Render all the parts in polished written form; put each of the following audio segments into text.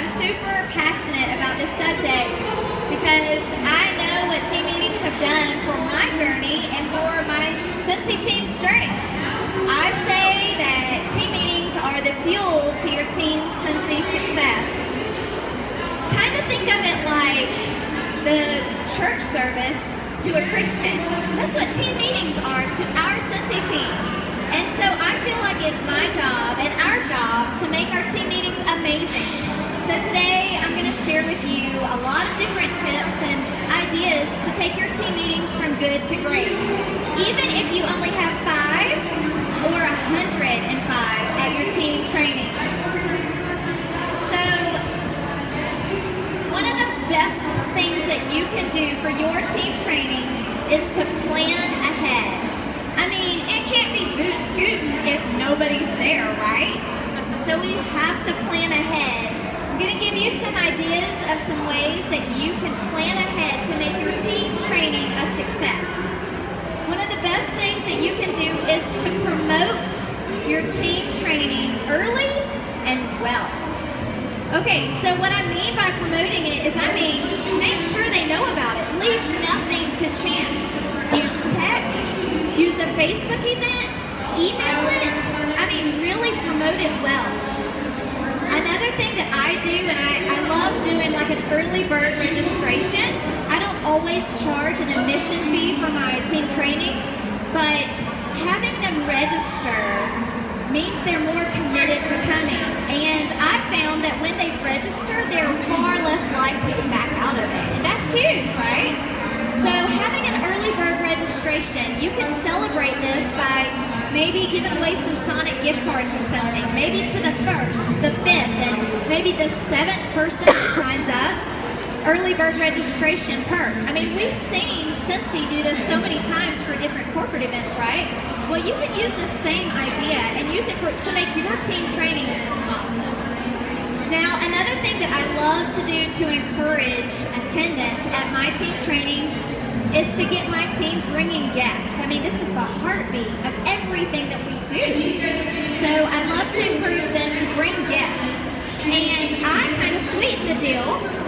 I'm super passionate about this subject because I know what team meetings have done for my journey and for my Cincy team's journey. I say that team meetings are the fuel to your team's Cincy success. Kind of think of it like the church service to a Christian. That's what team meetings are to our Cincy team. And so I feel like it's my job and our job to make our team meetings amazing. So today I'm going to share with you a lot of different tips and ideas to take your team meetings from good to great. Even if you only have 5 or 105 at your team training. So one of the best things that you can do for your team training is to plan ahead. I mean, it can't be boot scooting if nobody's there, right? So we have to plan ahead. I'm going to give you some ideas of some ways that you can plan ahead to make your team training a success. One of the best things that you can do is to promote your team training early and well. Okay, so what I mean by promoting it is make sure they know about it. Leave nothing to chance. Use text, use a Facebook event, email it. Really promote it well. Another thing that I do, and I love doing like an early bird registration. I don't always charge an admission fee for my team training, but having them register means they're more committed to coming. And I found that when they register, they're far less likely to back out of it. And that's huge, right? So having an early bird registration, you can celebrate this by maybe giving away some Sonic gift cards or something. Maybe to the 1st, the 5th, and maybe the 7th person that signs up. Early bird registration perk. We've seen Cincy do this so many times for different corporate events, right? Well, you can use the same idea and use it to make your team trainings awesome. Now, another thing that I love to do to encourage attendance at my team trainings is to get my team bringing guests. This is the heartbeat of everything that we do. So I love to encourage them to bring guests. And I kind of sweeten the deal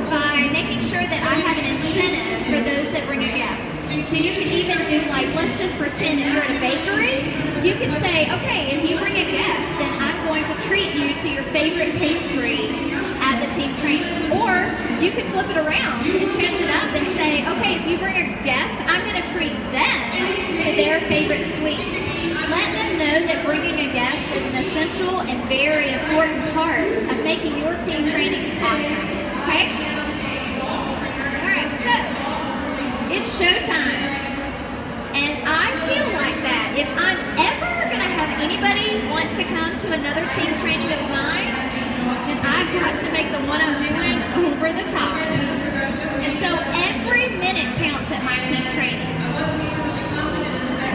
by making sure that I have an incentive for those that bring a guest. So you can even do let's just pretend that you're at a bakery. You can say, okay, if you bring a guest, then I'm going to treat you to your favorite pastry at the team training. Or you can flip it around and change it up and say, okay, if you bring a guest, I'm going to treat them to their favorite sweets. Let them know that bringing a guest is an essential and very important part of making your team trainings awesome. Okay? Alright, so it's showtime. And I feel like that if I'm ever going to have anybody want to come to another team training of mine, then I've got to make the one I'm doing over the top. And so every minute counts at my team trainings.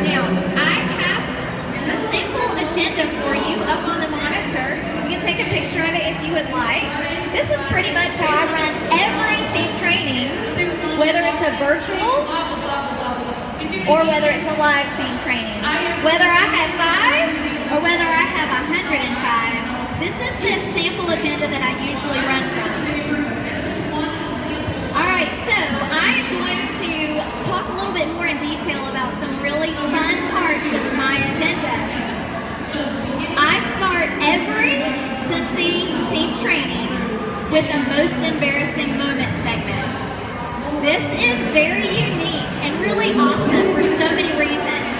Now, I have a simple agenda for you up on the monitor. You can take a picture of it if you would like. This is pretty much how I run every team training, whether it's a virtual or whether it's a live team training. Whether I have 5 or whether I have 105, this is the sample agenda that I usually run from. Alright, so I am going to talk a little bit more in detail about some really fun parts of my agenda. I start every Cincy team training with the most embarrassing moment segment. This is very unique and really awesome for so many reasons.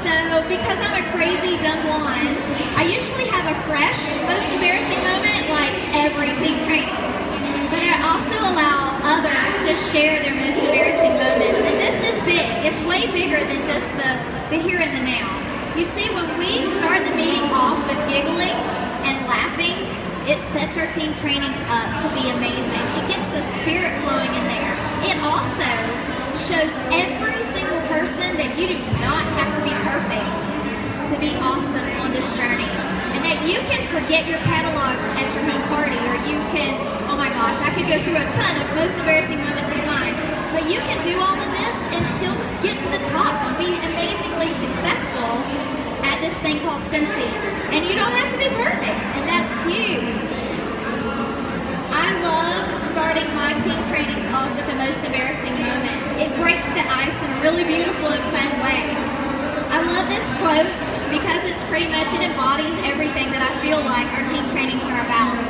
So because I'm a crazy dumb blonde, I usually have a fresh most embarrassing moment like every team training. But I also allow others to share their most embarrassing moments. And this is big. It's way bigger than just the here and the now. You see, when we start the meeting off with giggling and laughing, it sets our team trainings up to be amazing. It gets the spirit flowing in there. It also shows every single person that you do not have to be perfect to be awesome on this journey. And that you can forget your catalogs at your home party, or you can, oh my gosh, I could go through a ton of most embarrassing moments of mine. But you can do all of this and still get to the top and be amazingly successful at this thing called Cincy. And you don't have to be perfect, and that's huge. I starting my team trainings off with the most embarrassing moment. It breaks the ice in a really beautiful and fun way. I love this quote because it's pretty much, it embodies everything that I feel like our team trainings are about.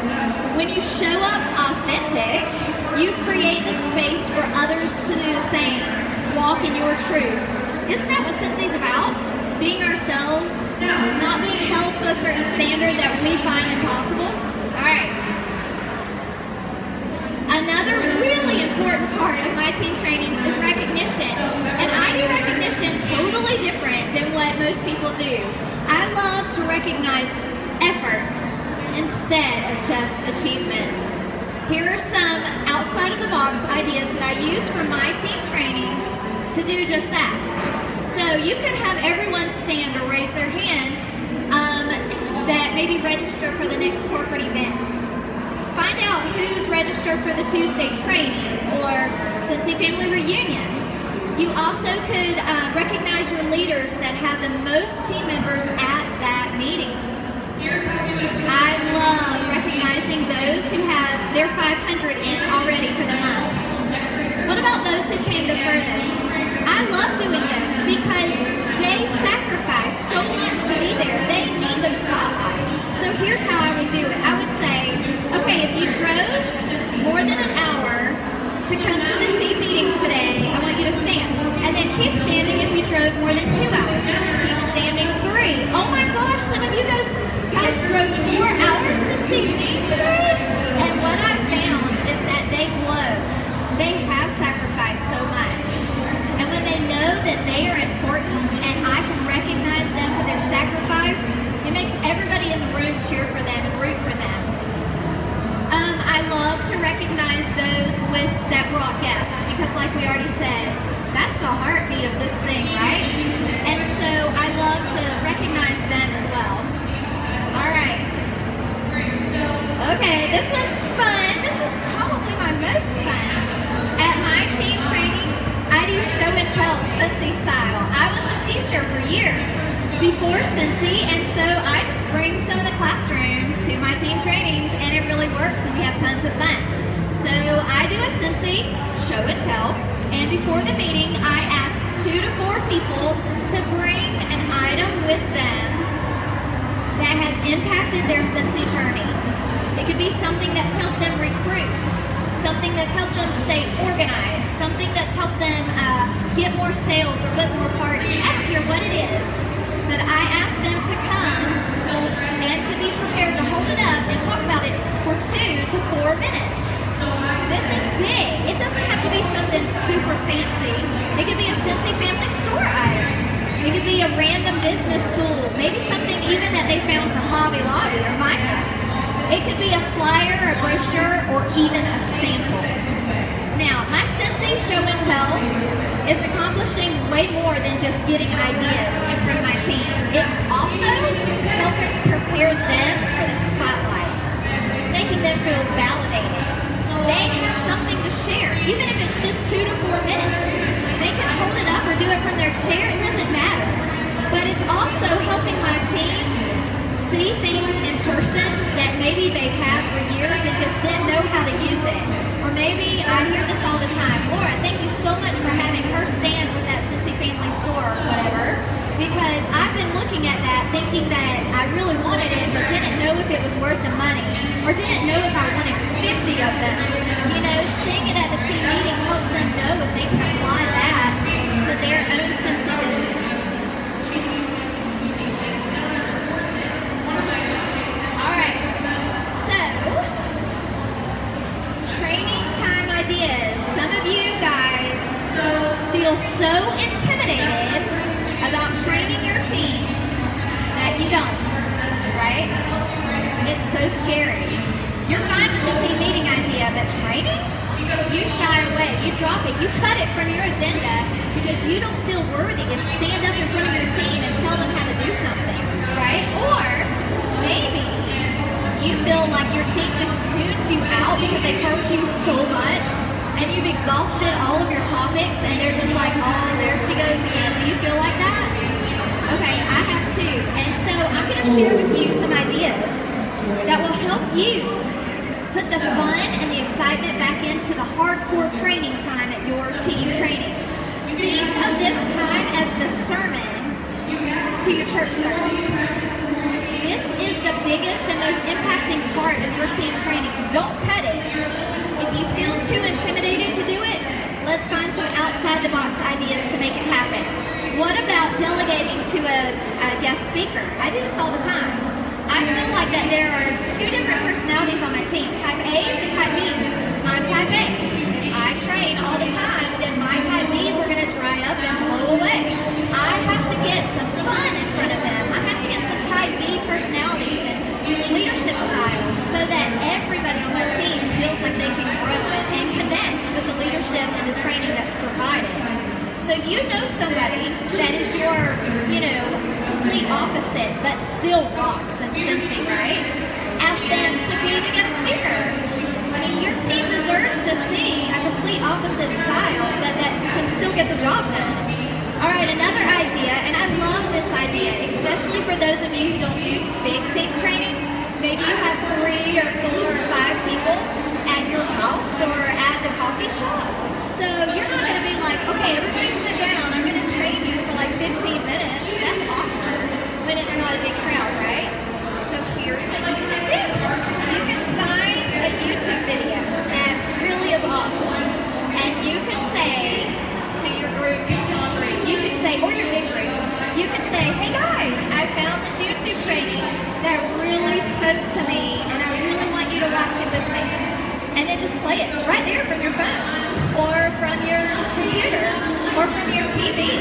When you show up authentic, you create the space for others to do the same. Walk in your truth. Isn't that what Cincy's about? Being ourselves, not being held to a certain standard that we find impossible. All right. Another really important part of my team trainings is recognition. And I do recognition totally different than what most people do. I love to recognize efforts instead of just achievements. Here are some outside of the box ideas that I use for my team trainings to do just that. So you could have everyone stand or raise their hands that maybe register for the next corporate events. Find out who's registered for the Tuesday training or Cincy Family Reunion. You also could recognize your leaders that have the most team members at that meeting. I love recognizing those who have their 500 in already for the month. What about those who came the furthest? I love doing this because they sacrifice so much to be there. They need the spotlight. So here's how I would do it. I would say, okay, if you drove more than an hour to come to the team meeting today, I want you to stand. And then keep standing if you drove more than 2 hours. Keep standing 3. Oh my gosh, some of you guys drove 4 hours to see me today? And what I found is that they glow. They have sacrificed so much. And when they know that they are important and I can recognize them for their sacrifice, it makes everybody in the room cheer for them and root for them. I love to recognize those with that broadcast because like we already said, that's the heartbeat of this thing, right? And so I love to recognize them as well. All right. Okay, this one's fun. This is probably my most fun. At my team trainings, I do show and tell Cincy style. I was a teacher for years before Cincy, and so I just bring some of the classroom to my team trainings, and it really works, and we have tons of fun. So I do a Cincy show and tell, and before the meeting, I ask 2 to 4 people to bring an item with them that has impacted their Cincy journey. It could be something that's helped them recruit, something that's helped them stay organized, something that's helped them get more sales or book more parties. I don't care what it is, but I ask them to come and to be prepared to hold it up and talk about it for 2 to 4 minutes. This is big. It doesn't have to be something super fancy. It could be a Cincy Family Store item. It could be a random business tool, maybe something even that they found from Hobby Lobby or Micah's. It could be a flyer, a brochure, or even a sample. Now, my Cincy show and tell is accomplishing way more than just getting ideas in front of my team. It's also helping prepare them for the spotlight. It's making them feel validated. They have something to share, even if it's just 2 to 4 minutes. They can hold it up or do it from their chair, it doesn't matter. But it's also helping my team see things in person that maybe they've had for years and just didn't know how to use it. Or maybe I hear this all the time, Laura, thank you so much for having her stand with that Cincy Family Store or whatever, because I've been looking at that thinking that I really wanted it but didn't know if it was worth the money or didn't know if I wanted 50 of them. You know, seeing it at the team meeting helps them know if they can apply that to their own Cincy business. Some of you guys feel so intimidated about training your teams that you don't, right? It's so scary. You're fine with the team meeting idea, but training? You shy away, you drop it, you cut it from your agenda because you don't feel worthy to stand up in front of your team and tell them how to do something, right? Or maybe you feel like your team just tunes you out because they've heard you so much and you've exhausted all of your topics and they're just like, oh, there she goes again. Do you feel like that? Okay, I have too. And so I'm going to share with you some ideas that will help you put the fun and the excitement excitement back into the hardcore training time at your team trainings. Think of this time as the sermon to your church service. This is the biggest and most impacting part of your team trainings. Don't cut it. If you feel too intimidated to do it, let's find some outside-the-box ideas to make it happen. What about delegating to a guest speaker? I do this all the time. I feel like that there are two different personalities on my team, type A's and type B's. I'm type A. If I train all the time, then my type B's are going to dry up and blow away. I have to get some fun in front of them. I have to get some type B personalities and leadership styles so that everybody on my team feels like they can grow and connect with the leadership and the training that's provided. So you know somebody that is your, complete opposite, but still rocks and Cincy, right? Ask them to be the guest speaker. I mean, your team deserves to see a complete opposite style, but that can still get the job done. All right, another idea, and I love this idea, especially for those of you who don't do big team trainings. Maybe you have 3 or 4 or 5 people at your house or at the coffee shop. So you're not going to be like, okay, everybody sit down. I'm going to train you for like 15 minutes. That's awkward when it's not a big crowd, right? So here's what you can do. You can find a YouTube video that really is awesome. And you can say to your group, your small group, you can say, or your big group, you can say, hey guys, I found this YouTube training that really spoke to me and I really want you to watch it with me. And then just play it right there from your phone, or from your computer, or from your TV.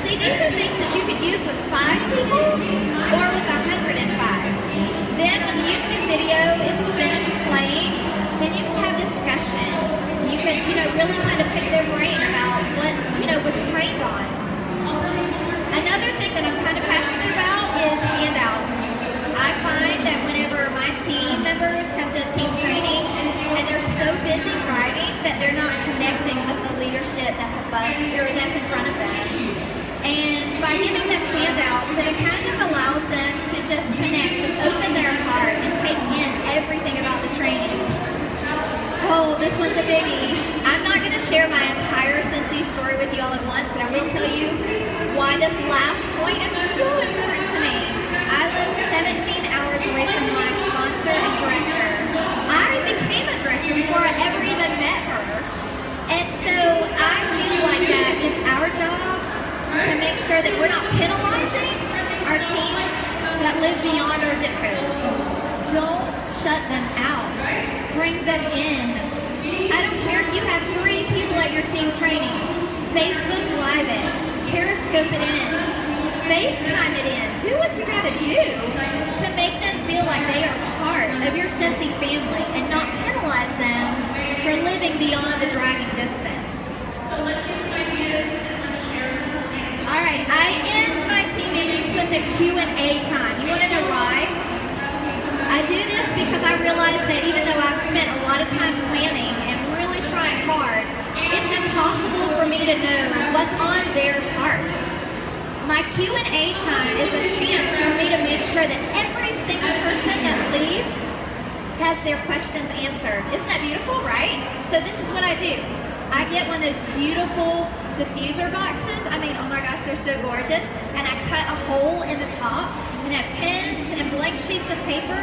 See, these are things that you could use with 5 people, or with 105. Then when the YouTube video is finished playing, then you can have discussion. You can, really kind of pick their brain about what, was trained on. Another thing that I'm kind of passionate about is handouts. I find that whenever my team members come to a team training and they're so busy writing that they're not connecting with the leadership that's above or that's in front of them. And by giving them handouts, it kind of allows them to just connect and open their heart and take in everything about the training. Oh, this one's a biggie. I'm not going to share my entire Cincy story with you all at once, but I will tell you why this last point is so important to me. I live 17 hours away from my sponsor and director. I became a director before I ever even met her. And so I feel like that it's our jobs to make sure that we're not penalizing our teams that live beyond our zip code. Don't shut them out. Bring them in. I don't care if you have 3 people at your team training. Facebook Live it. Periscope it in. FaceTime it in. Do what you gotta do to make them feel like they are part of your Cincy family and not penalize them for living beyond the driving distance. So let's get some ideas and let's share. All right, I end my team meetings with a Q&A time. You wanna know why? I do this because I realize that even though I've spent a lot of time planning and really trying hard, it's impossible for me to know what's on their hearts. My Q&A time is a chance for me to make sure that every single person that leaves has their questions answered. Isn't that beautiful, right? So this is what I do. I get one of those beautiful diffuser boxes. I mean, oh my gosh, they're so gorgeous. And I cut a hole in the top and have pens and blank sheets of paper,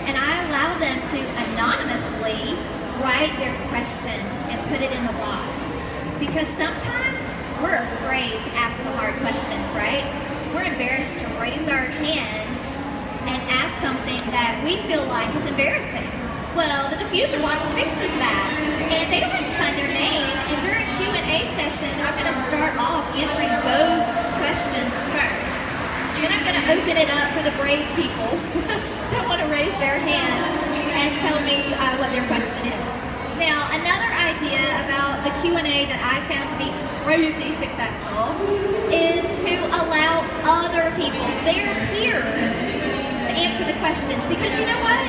and I allow them to anonymously write their questions and put it in the box. Because sometimes we're afraid to ask the hard questions, right? We're embarrassed to raise our hands and ask something that we feel like is embarrassing. Well, the diffuser box fixes that, and they don't have to sign their name. And during Q&A session, I'm going to start off answering those questions first. Then I'm going to open it up for the brave people that want to raise their hands and tell me what their question is. Now, another idea about the Q&A that I found to be crazy successful is to allow other people, their peers, to answer the questions. Because you know what?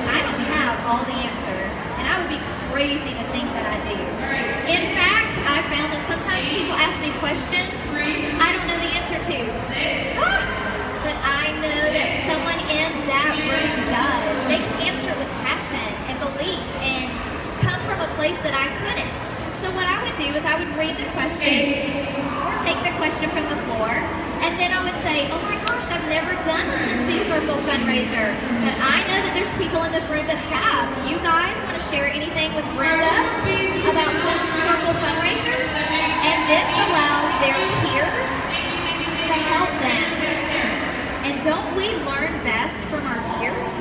I don't have all the answers, and I would be crazy to think that I do. In fact, I found that sometimes people ask me questions I don't know the answer to. But I know that someone in that room does. They can answer it with passion and belief and come from a place that I couldn't. So what I would do is I would read the question or take the question from the floor, and then I would say, oh my gosh, I've never done a Cincy Circle fundraiser, but I know that there's people in this room that have. Do you guys want to share anything with Brenda about Cincy Circle fundraisers? And this allows their peers to help them. And don't we learn best from our peers?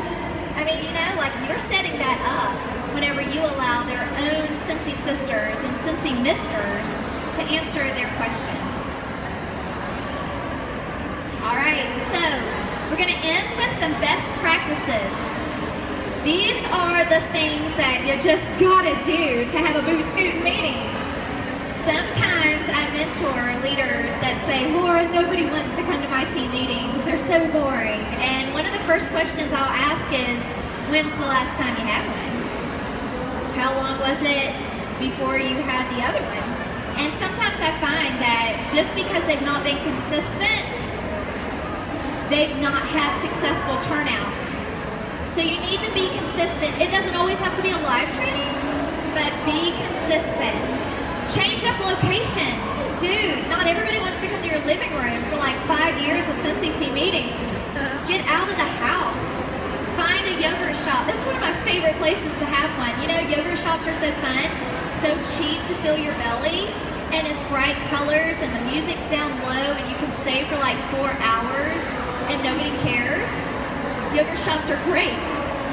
I mean, you know, like you're setting that up whenever you allow their own Cincy sisters and Cincy misters to answer their questions. All right, so we're going to end with some best practices. These are the things that you just got to do to have a Boot Scootin' meeting. Sometimes I mentor leaders that say, Laura, nobody wants to come to my team meetings. They're so boring. And one of the first questions I'll ask is, when's the last time you had one? How long was it before you had the other one? And sometimes I find that just because they've not been consistent, they've not had successful turnouts. So you need to be consistent. It doesn't always have to be a live training, but be consistent. Change up location. Dude, not everybody wants to come to your living room for like 5 years of Cincy team meetings. Get out of the house. Find a yogurt shop. This is one of my favorite places to have one. You know, yogurt shops are so fun, so cheap to fill your belly, and it's bright colors, and the music's down low, and you can stay for like 4 hours, and nobody cares. Yogurt shops are great.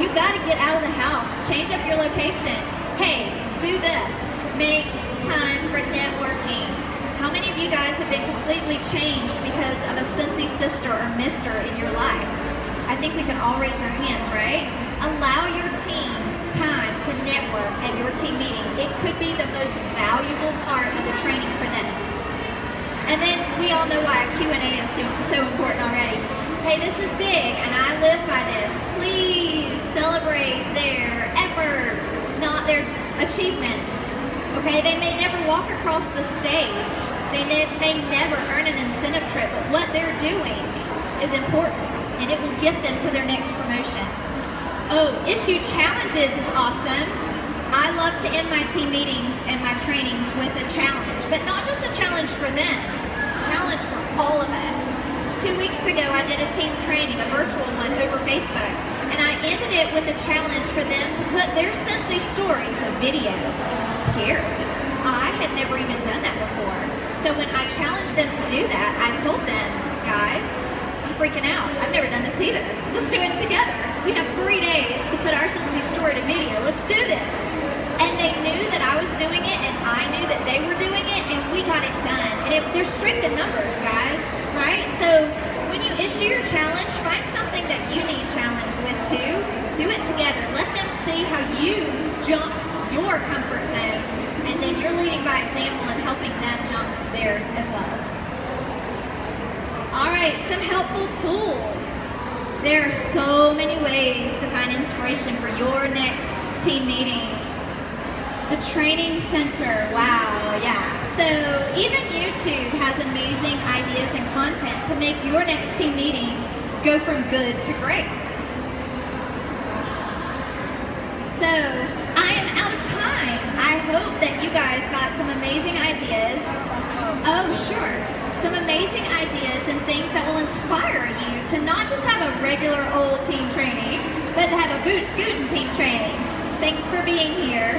You gotta get out of the house. Change up your location. Hey, do this. Make time for networking. How many of you guys have been completely changed because of a Cincy sister or mister in your life? I think we can all raise our hands, right? Allow your team time to network at your team meeting. It could be the most valuable part of the training for them. And then we all know why a Q&A is so important already. Hey, this is big and I live by this. Please celebrate their efforts, not their achievements. Okay, they may never walk across the stage. They may never earn an incentive trip, but what they're doing is important, and it will get them to their next promotion. Oh, issue challenges is awesome. I love to end my team meetings and my trainings with a challenge, but not just a challenge for them, a challenge for all of us. 2 weeks ago, I did a team training, a virtual one over Facebook, and I ended it with a challenge for them to put their Cincy story to video. Scary. I had never even done that before. So when I challenged them to do that, I told them, guys, I'm freaking out. I've never done this either. Let's do it together. We have 3 days to put our Cincy story to video. Let's do this. And they knew that I was doing it, and I knew that they were doing it, and we got it done. And there's strength in numbers, guys, right? So when you issue your challenge, find something that you need challenged with too. Do it together. Let them see how you jump your comfort zone, and then you're leading by example and helping them jump theirs as well. All right, some helpful tools. There are so many ways to find inspiration for your next team meeting. The training center, wow, yeah. So even YouTube has amazing ideas and content to make your next team meeting go from good to great. So I am out of time. I hope that you guys got some amazing ideas. Oh, sure. Some amazing ideas and things that will inspire you to not just have a regular old team training, but to have a Boot Scootin' team training. Thanks for being here.